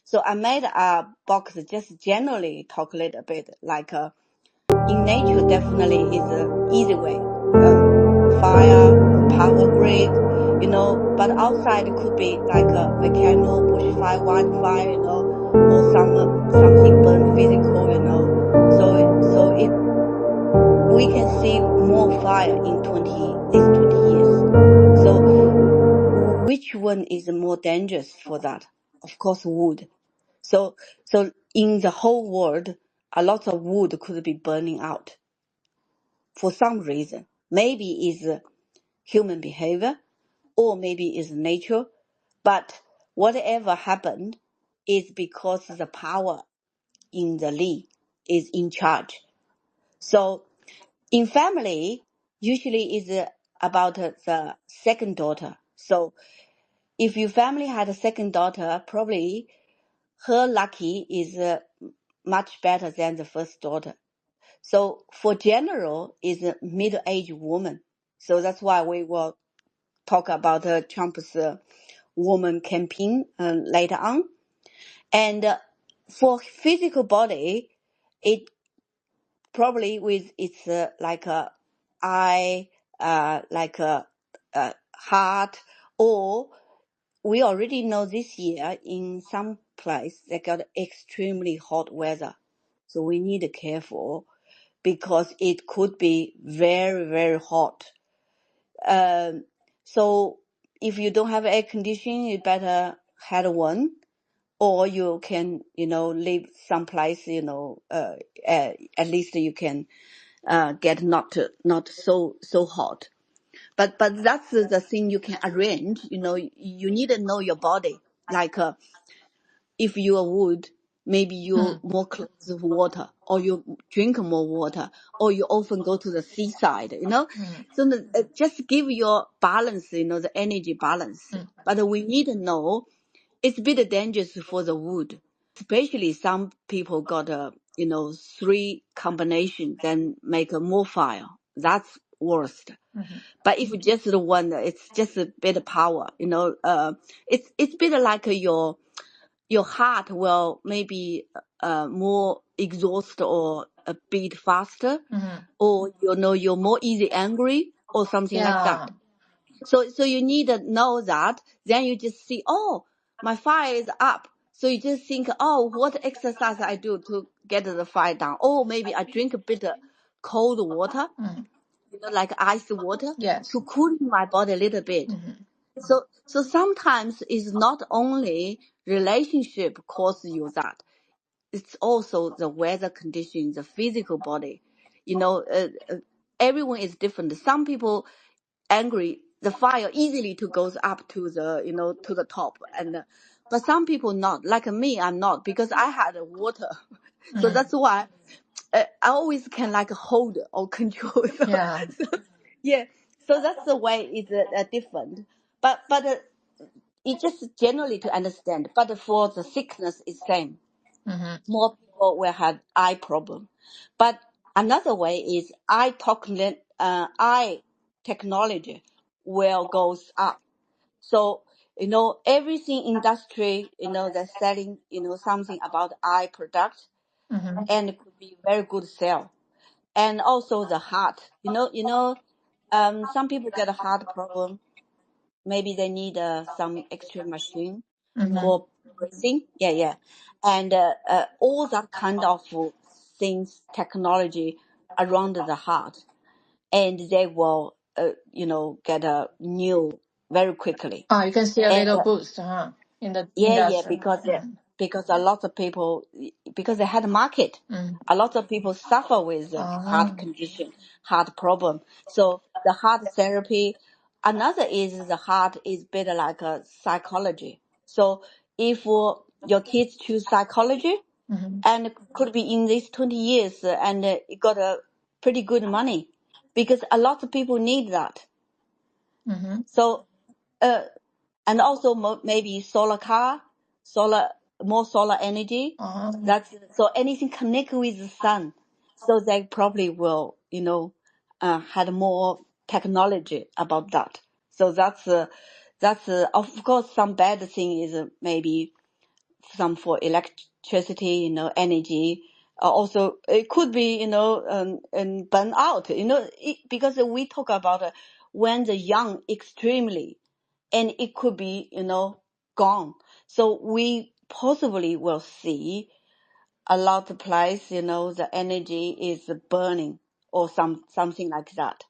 So I made a box just generally talk a little bit like in nature definitely is a easy way. Fire, power grid, but outside it could be like a volcano, bushfire, wildfire, or something burn physical, So we can see more fire in these 20 years. So which one is more dangerous for that? Of course, wood. So in the whole world, a lot of wood could be burning out for some reason. Maybe is human behavior, or maybe is nature. But whatever happened is because the power in the Li is in charge. So in family, usually is about the second daughter. So if your family had a second daughter, probably her lucky is much better than the first daughter. So for general is a middle-aged woman. So that's why we will talk about Trump's woman campaign later on. And for physical body, it probably with its like a eye, like a heart, or we already know this year in some place they got extremely hot weather. So we need to be careful because it could be very, very hot. So if you don't have air conditioning, you better have one, or you can, live someplace, at least you can get not so hot. But that's the thing you can arrange. You need to know your body. Like if you are wood, maybe you more close to water, or you drink more water, or you often go to the seaside. So just give your balance. The energy balance. But we need to know it's a bit dangerous for the wood. Especially some people got three combination, then make a more fire. That's worst. But if just the one, it's just a bit of power. It's a bit like your heart will maybe more exhaust or a beat faster, or you're more easy angry or something like that. So you need to know that. Then you just see, oh, my fire is up. So you just think, oh, what exercise I do to get the fire down? Oh, maybe I drink a bit of cold water, like ice water, to cool my body a little bit. So sometimes it's not only relationship cause you that. It's also the weather conditions, the physical body. Everyone is different. Some people angry, the fire easily to goes up to the to the top, and but some people not. Like me, I'm not, because I had water. So that's why I always can like hold or control. So that's the way it's different. But it just generally to understand. But for the sickness, it's same. More people will have eye problem. But another way is eye technology will goes up. So everything industry, they're selling something about eye product, and it could be very good sale. And also the heart, some people get a heart problem. Maybe they need some extra machine for breathing. Yeah. And all that kind of things, technology around the heart, and they will, get a new very quickly. You can see a And little boost, in the yeah, industry. because a lot of people, because they had a market, a lot of people suffer with heart condition, heart problem. So the heart therapy, another is the heart is better like a psychology. So if your kids choose psychology, and it could be in these 20 years, and it got a pretty good money, because a lot of people need that. So, and also maybe solar car, more solar energy. That's so anything connected with the sun. So they probably will, had more technology about that. So that's of course some bad thing is maybe some for electricity, energy. Also, it could be, and burn out, because we talk about when the young extremely, and it could be, gone. So we possibly will see a lot of place, the energy is burning or something like that.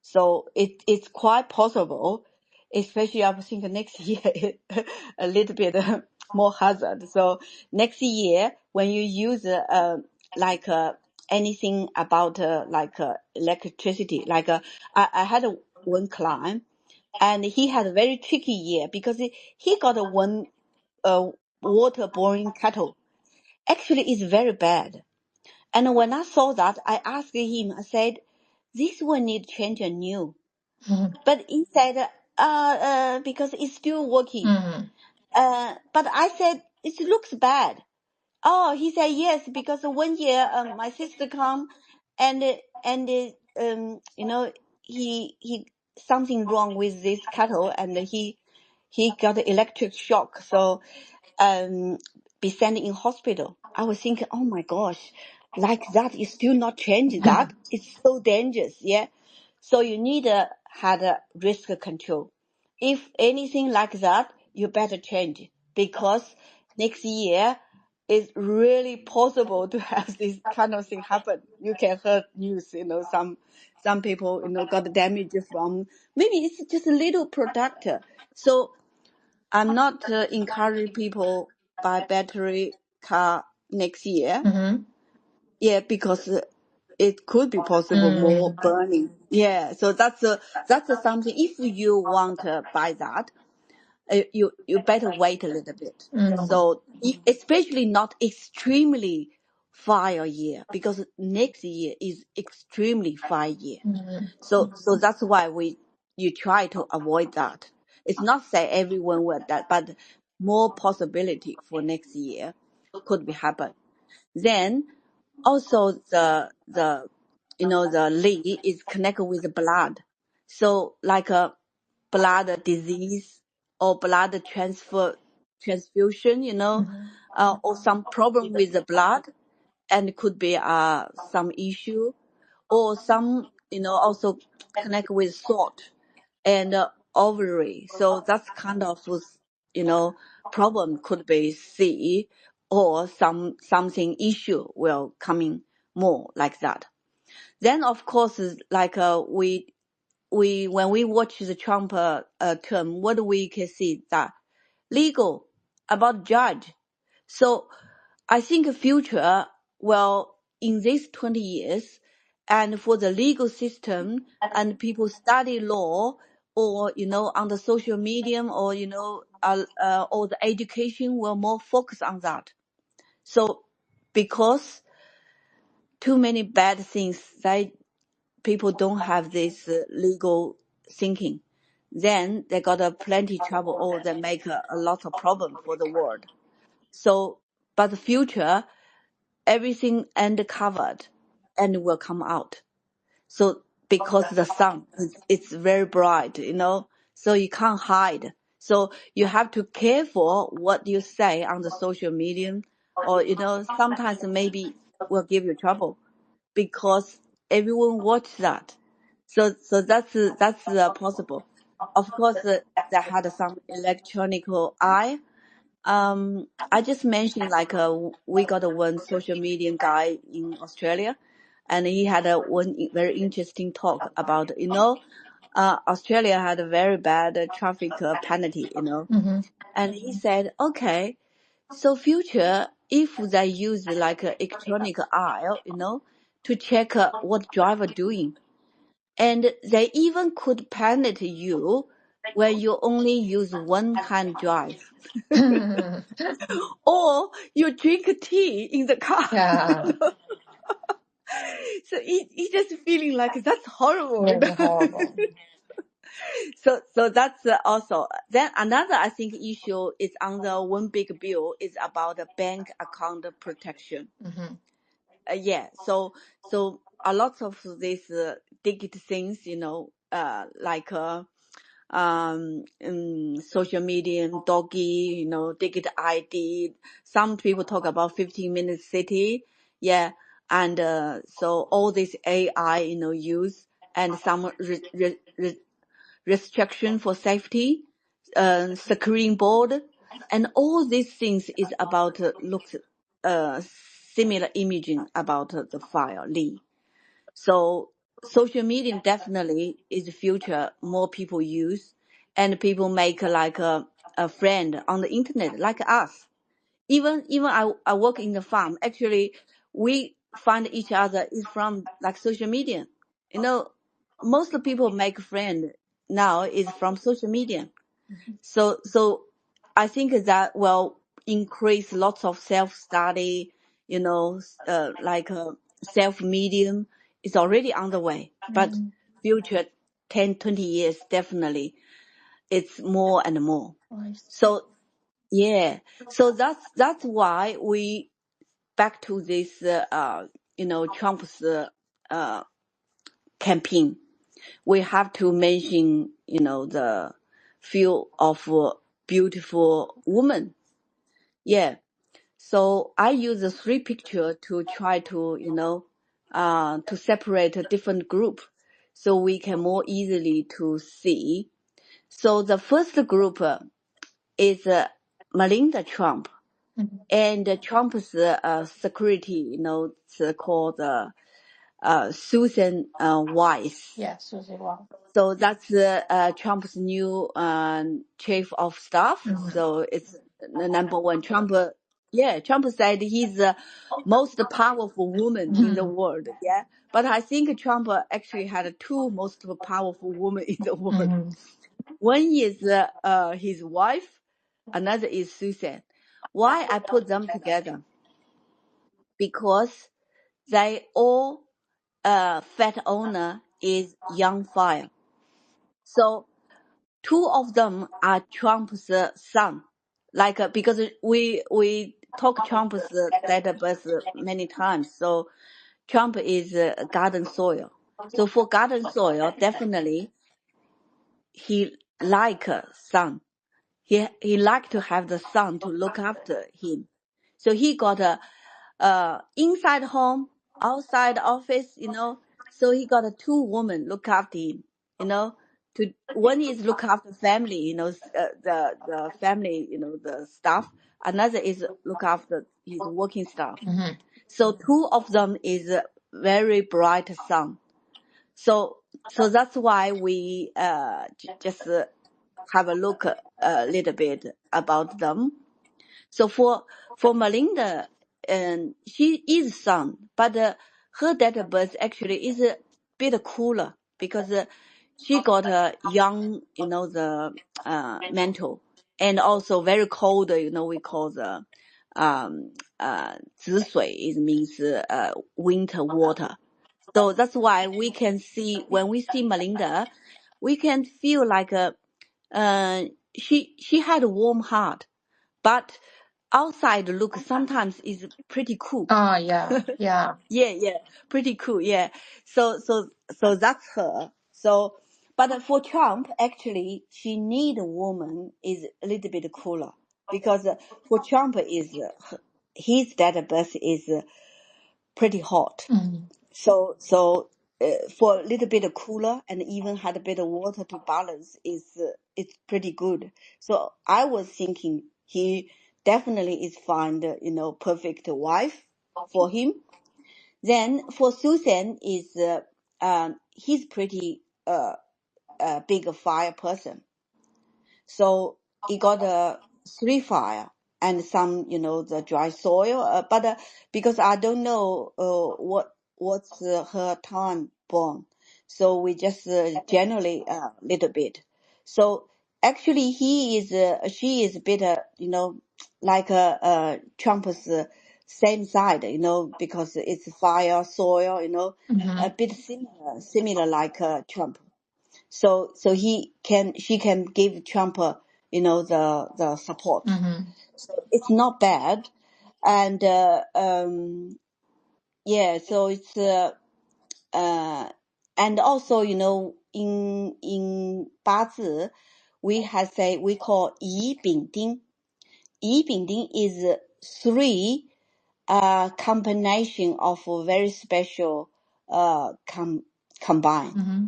So it's quite possible, especially I think next year a little bit more hazard. So next year when you use like anything about electricity, I had one client and he had a very tricky year because he got one uh, water boring kettle. Actually, it's very bad. And when I saw that, I asked him. I said, "This one need change a new." Mhm. But he said, because it's still working. Mhm. But I said, it looks bad. Oh, he said, yes, because 1 year, my sister come and, he, something wrong with this kettle and he got electric shock. So, be sent in hospital. I was thinking, oh my gosh, like that, you still not change that. It's so dangerous. Yeah. So you need had a risk control. If anything like that, you better change because next year it's really possible to have this kind of thing happen. You can hear news, some people, got damage from maybe it's just a little product. So I'm not encouraging people buy battery car next year. Mhm. Yeah, because it could be possible more Mhm. burning. Yeah, so that's something. If you want to buy that, you better wait a little bit. Mhm. So especially not extremely fire year because next year is extremely fire year. Mhm. So that's why you try to avoid that. It's not say everyone will that, but more possibility for next year could be happen. Then also the Li is connected with the blood. So like a blood disease or blood transfusion, Mhm. or some problem with the blood and it could be some issue or some, also connect with salt and ovary. So that's kind of, problem could be C or something issue will coming more like that. Then of course, like we when we watch the Trump term, what we can see that legal about judge. So I think future, well, in these 20 years, and for the legal system and people study law or, on the social medium or, or the education will more focus on that. So because too many bad things that people don't have this legal thinking, then they got a plenty trouble or they make a lot of problem for the world. So, but the future, everything uncovered and will come out. So because the sun it's very bright, so you can't hide. So you have to careful what you say on the social media or, sometimes maybe will give you trouble because everyone watch that. So that's possible. Of course, they had some electronic eye. I just mentioned like we got one social media guy in Australia, and he had a one very interesting talk about Australia had a very bad traffic penalty, Mhm. and he said, okay, so future if they use like a electronic eye, to check what driver doing, and they even could penalty you when you only use one hand drive. Or you drink tea in the car. Yeah, So it just feeling like that's horrible. that's horrible. So that's also then another I think issue is on the one big bill is about the bank account protection. Mhm. Yeah. So a lot of these digital things, like social media, doggy, digital ID. Some people talk about 15-minute city. Yeah. And, so all this AI, use and some restriction for safety, screen board, and all these things is about looks, similar imaging about the file Lee. So social media definitely is the future. More people use, and people make like a friend on the internet, like us. Even I work in the farm. Actually, we find each other is from like social media. You know, most of people make friend now is from social media. So I think that will increase lots of self study. Like self medium is already on the way, but future 10, 20 years definitely it's more and more. So yeah, so that's why we back to this Trump's campaign. We have to mention the few of beautiful women. Yeah, so I use the three picture to try to to separate a different group, so we can more easily to see. So the first group is Melinda Trump. And Trump's security, it's called Susan Weiss. Yeah, Susie Wong. So that's Trump's new chief of staff. So it's the number one. Trump said he's the most powerful woman in the world. Yeah, but I think Trump actually had two most powerful women in the world. One is his wife, another is Susan. Why I put them together? Because they all fat owner is young fire. So two of them are Trump's son. Like because we talk Trump's date of birth many times. So Trump is garden soil. So for garden soil, definitely he like a son. He like to have the son to look after him. So he got a inside home, outside office, So he got two women look after him, To one is look after family, the family, the staff. Another is look after his working staff. So two of them is a very bright son. So that's why we just have a look a little bit about them. So for Melinda, she is son, but her date of birth actually is a bit cooler because she got a young, the mental, and also very cold, we call the 止水, it means winter water. So that's why we can see when we see Melinda, we can feel like she had a warm heart, but outside look sometimes is pretty cool. Oh, yeah. Yeah, pretty cool. Yeah. So that's her. So, but for Trump, actually, she need a woman is a little bit cooler because for Trump is his date of birth is pretty hot. So for a little bit cooler and even had a bit of water to balance is it's pretty good. So I was thinking he definitely is find perfect wife for him. Then for Susan is he's pretty big fire person. So he got a 3 fire and some, the dry soil. But because I don't know what's her time born, so we just generally little bit. So actually, she is a bit, like Trump's same side, because it's fire, soil, a bit similar like Trump. So she can give Trump, the support. So it's not bad. And, yeah, so it's, and also, in Bazi, we call 乙丙丁. 乙丙丁 is 3 combination of very special combined. Mm-hmm.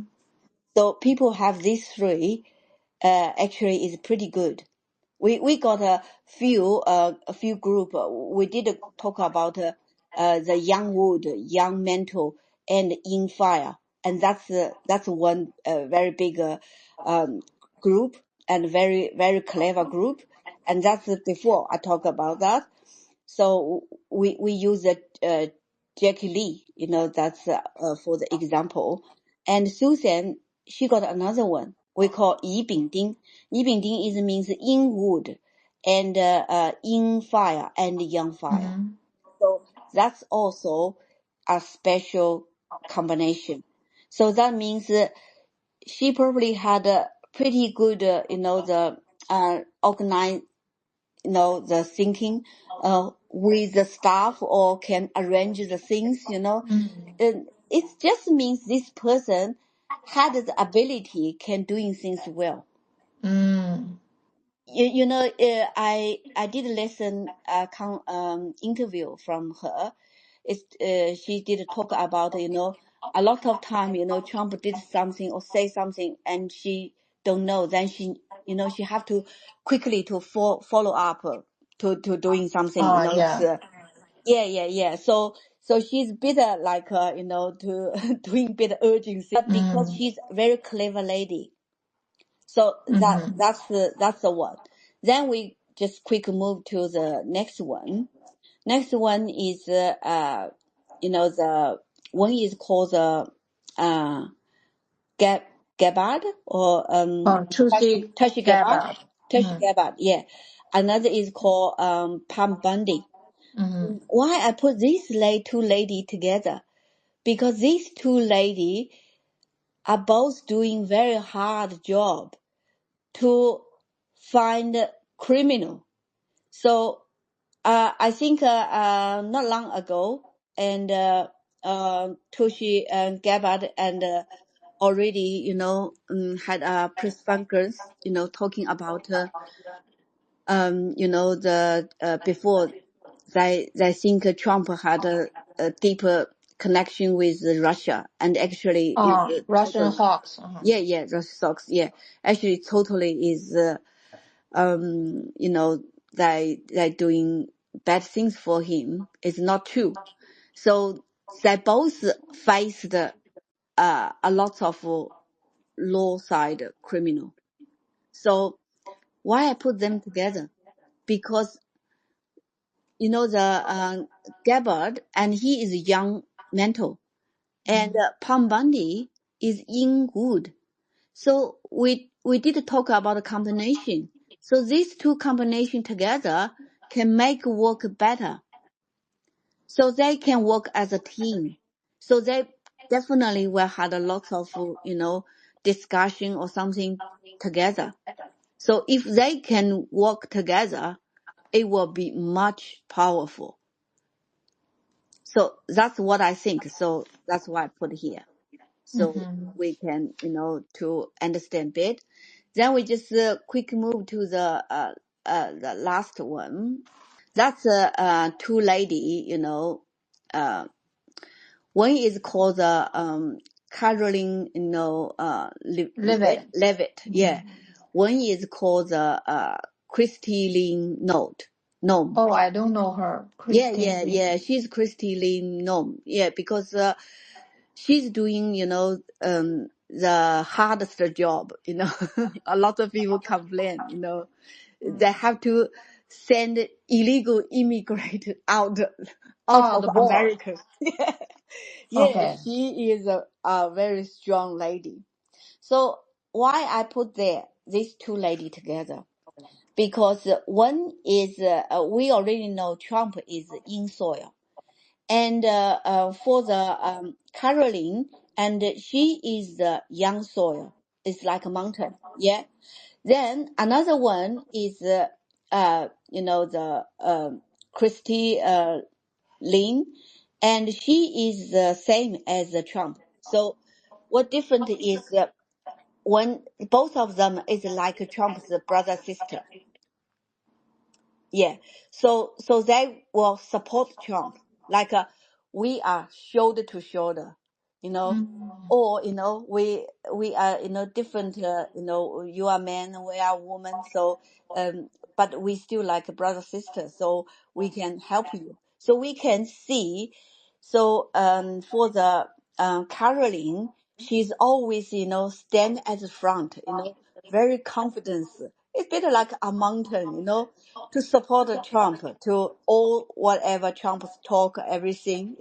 So people have these 3 actually is pretty good. We got a few group. We did talk about the young wood, young mental, and in fire, and that's one very big group and very clever group, and that's before I talk about that. So we use Jackie Lee, that's for the example. And Susan, she got another one we call 乙丙丁. 乙丙丁 is means in wood and in fire and young fire. Mm-hmm. So that's also a special combination. So that means she probably had a pretty good, the organized, the thinking with the staff or can arrange the things, And it just means this person had the ability, can doing things well. Mm. I did listen interview from her. She did talk about, a lot of time, Trump did something or say something and she don't know. Then she have to quickly to follow up to doing something, it's, Yeah. yeah. So she's bit like, to doing bit urgency, but because Mm. she's a very clever lady. So Mm-hmm. that's the one. Then we just quick move to the next one. Next one is the one is called the Gabbard or Tuesday Tashi Gabbard. Gabbard. Tashi Gabbard, yeah. Another is called Pam Bundy. Mm-hmm. Why I put these two lady together? Because these two lady are both doing very hard job to find criminal. So I think not long ago, and Toshi and Gabbard and already had a press conference, talking about the before they think Trump had a deeper connection with Russia, and actually is Russian total. hawks. Yeah, Russia socks. Yeah, actually, totally is. They doing bad things for him. It's not true. So they both faced a lot of law side criminal. So why I put them together? Because the Gabbard, and he is young mental, and Palm Bundy is in good. So we did talk about a combination. So these two combination together can make work better. So they can work as a team. So they definitely will have a lot of, discussion or something together. So if they can work together, it will be much powerful. So that's what I think. So that's why I put here. So Mm-hmm. we can, to understand bit. Then we just quick move to the last one. That's two lady, one is called Caroline, Levitt. Yeah. One is called Christy Lynn Nome. Oh, I don't know her. Christine Lee. Yeah. She's Christy Lynn Nome. Yeah, because she's doing, the hardest job, A lot of people complain, they have to send illegal immigrant out of The board. America. Yeah, Okay. she is a very strong lady. So why I put these two lady together? Because one is, we already know Trump is in soil. And for the Caroline, and she is the young soil. It's like a mountain. Yeah. Then another one is, the Christy Lynn, and she is the same as Trump. So what different is when both of them is like Trump's brother sister. Yeah. So they will support Trump. Like we are shoulder to shoulder, you know, or, we are, different, you are man, we are woman. So, but we still like a brother sister. So we can help you. So we can see. So, for the, Caroline, she's always, stand at the front, very confident. It's a bit like a mountain, to support Trump, to all whatever Trump's talk, everything,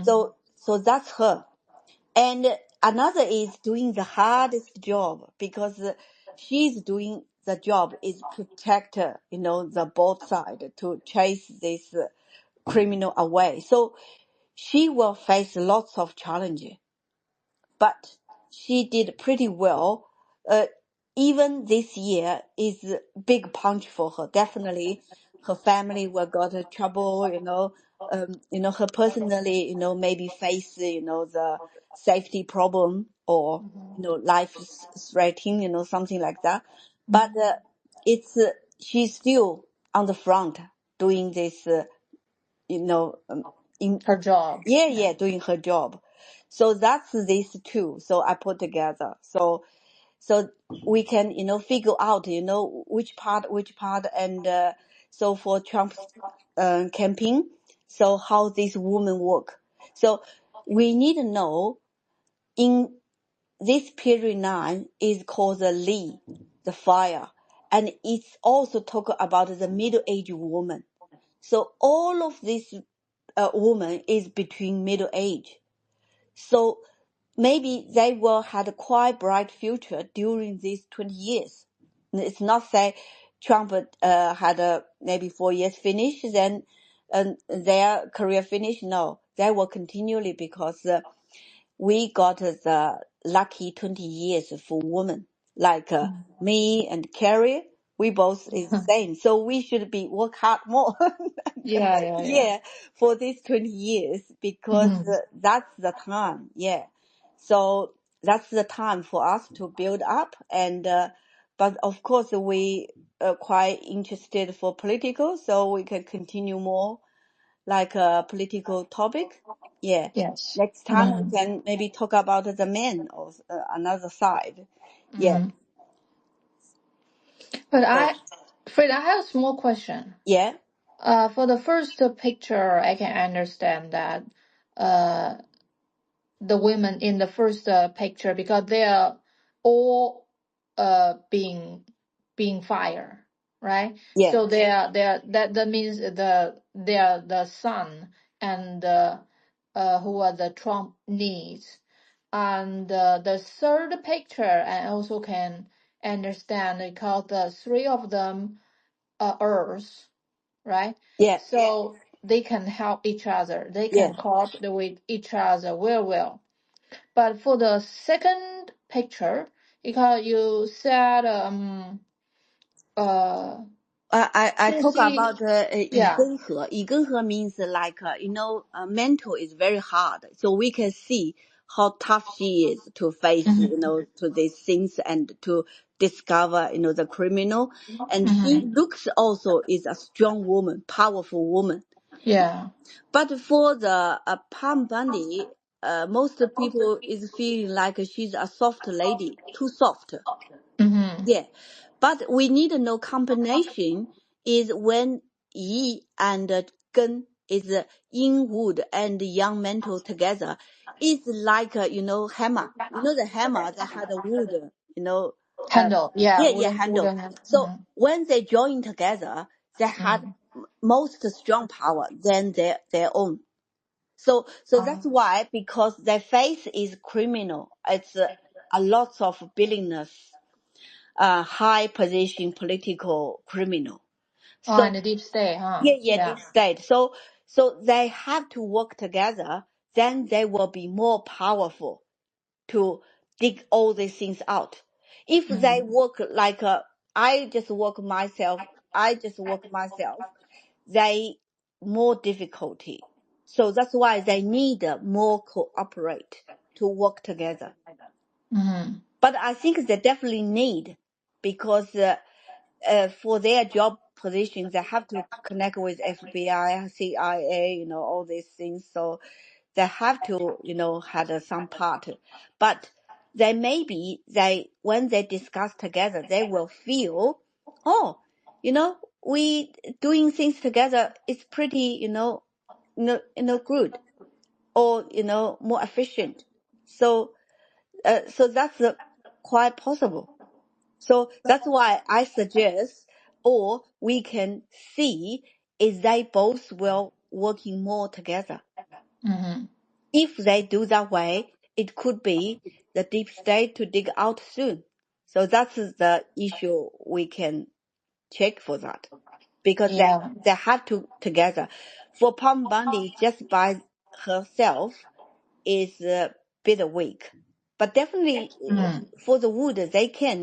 So that's her. And another is doing the hardest job, because she's doing the job is protect, the both side, to chase this criminal away. So she will face lots of challenges, but she did pretty well. Uh, Even this year is a big punch for her. Definitely, her family will got trouble. Her personally, maybe face, the safety problem, or life threatening, something like that. But it's she's still on the front doing this, in Her job. yeah, doing her job. So that's these two. So I put together. So we can, figure out, which part, and so for Trump's campaign, so how these women work. So we need to know, in this period 9 is called the Lee, the fire, and it's also talk about the middle-aged woman. So all of this woman is between middle age. So maybe they will have a quite bright future during these 20 years. It's not say Trump had maybe 4 years finish, then their career finish. No, they will continually, because we got the lucky 20 years for women, like me and Carrie. We both is same, so we should be work hard more. Yeah. Yeah, for these 20 years, because Mm-hmm. that's the time. Yeah, so that's the time for us to build up. And but of course we are quite interested for political, so we can continue more like a political topic. Yeah. Yes. Next time we Mm-hmm. can maybe talk about the men, or another side. Yeah. Mm-hmm. But So, Fred, I have a small question. yeah. For the first picture, I can understand that uh, the women in the first picture, because they are all being fired, right? Yeah. So they are that means they are the son and who are the Trump needs. And the third picture, I also can understand, because the three of them are Earth, right? Yeah. So they can help each other. They Yeah. can cooperate with each other very well. But for the second picture, because you said uh I talk Susie, about yeah. 以根和. 以根和 means like, mental is very hard. So we can see how tough she is to face, Mm-hmm. to these things, and to discover, the criminal. And she Mm-hmm. looks also is a strong woman, powerful woman. Yeah. But for the Palm Bundy, most people is feeling like she's a soft lady, too soft. Mm-hmm. Yeah, but we need to know combination is when yi and gen is yin wood and yang mental together. It's like hammer. The hammer that had a wood. You know, uh, Handle. Yeah. yeah, handle. Wooden hand. So when they join together, they had Mm-hmm. most strong power than their own. So that's why, because their face is criminal. It's a lot of billingness, high position political criminal. Oh, So and the deep state, huh? yeah, Yeah. deep state. So they have to work together. Then they will be more powerful to dig all these things out. If they Mm-hmm. work like I just work myself, they more difficulty. So that's why they need more cooperate to work together. Mm-hmm. But I think they definitely need, because for their job positions, they have to connect with FBI, CIA, all these things. So they have to, had some part. But they maybe when they discuss together, they will feel, oh, we doing things together is pretty, good, or more efficient. So so that's quite possible. So that's why I suggest, or we can see, is they both will working more together. Mm-hmm. If they do that way, it could be the deep state to dig out soon. So that's the issue we can check for that, because Yeah. they have to together. For Palm Bundy, just by herself is a bit weak, but definitely Mm. for the wood they can,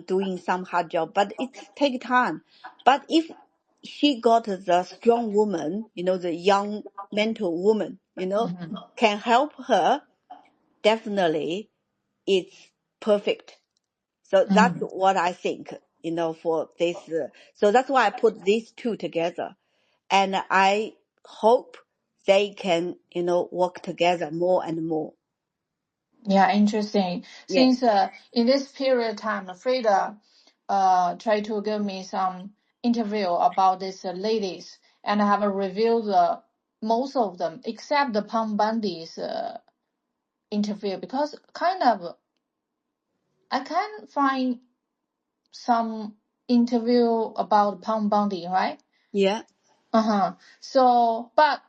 doing some hard job, but it take time. But if she got the strong woman, the young mental woman, Mm-hmm. can help her, definitely it's perfect. So that's Mm. what I think, for this. So that's why I put these two together, and I hope they can, work together more and more. Yeah, interesting. Yeah, Since in this period of time, Frida tried to give me some interview about these ladies, and I have reviewed most of them except the Pam Bundy's interview, because kind of I can't find some interview about Pam Bundy, right? yeah, Uh-huh. So, but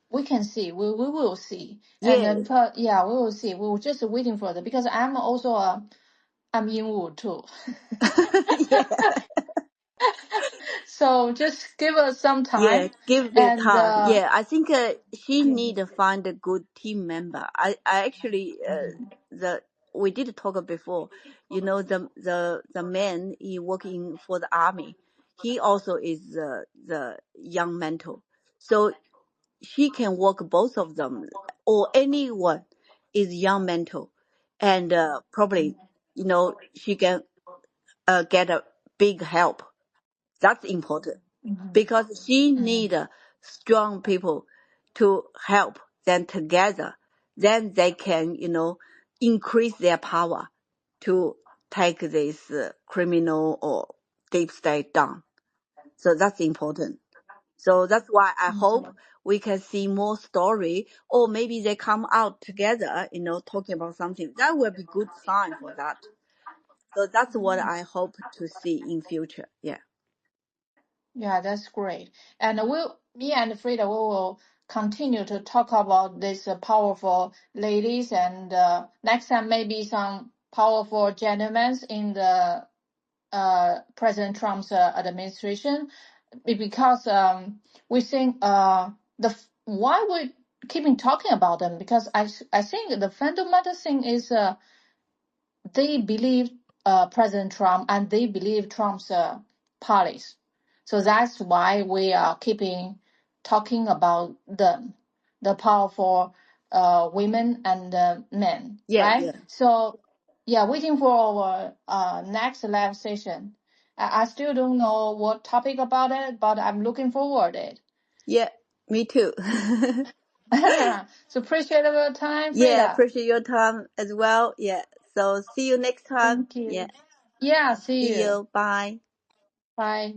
we can see, we will see, and yeah, because yeah, we will see. We were just waiting for that, because I'm also I'm in Wu too. yeah, So just give us some yeah. time, Give the and time. Yeah, I think she okay. need to find a good team member. I actually, the we did talk before. The man he working for the army. He also is the young mentor. So she can work both of them, or anyone is young mentor, and probably, she can get a big help. That's important, Mhm. because she Mhm. need strong people to help them together. Then they can, increase their power to take this criminal or deep state down. So that's important. So that's why I hope Mhm. we can see more story, or maybe they come out together, talking about something. That will be good sign for that. So that's what I hope to see in future. Yeah. Yeah, that's great. And me and Frida, we will continue to talk about these powerful ladies, and next time maybe some powerful gentlemen in the President Trump's administration, because we think why we keeping talking about them, because I think the fundamental thing is they believe President Trump, and they believe Trump's policies. So that's why we are keeping talking about them, the powerful women and men, Yeah, right? yeah. So, yeah, waiting for our next live session. I still don't know what topic about it, but I'm looking forward it. Yeah, me too. So appreciate your time, Yeah, Frida. appreciate your time as well. Yeah. So see you next time. Thank Yeah. you. Yeah, see See you. you. Bye. Bye.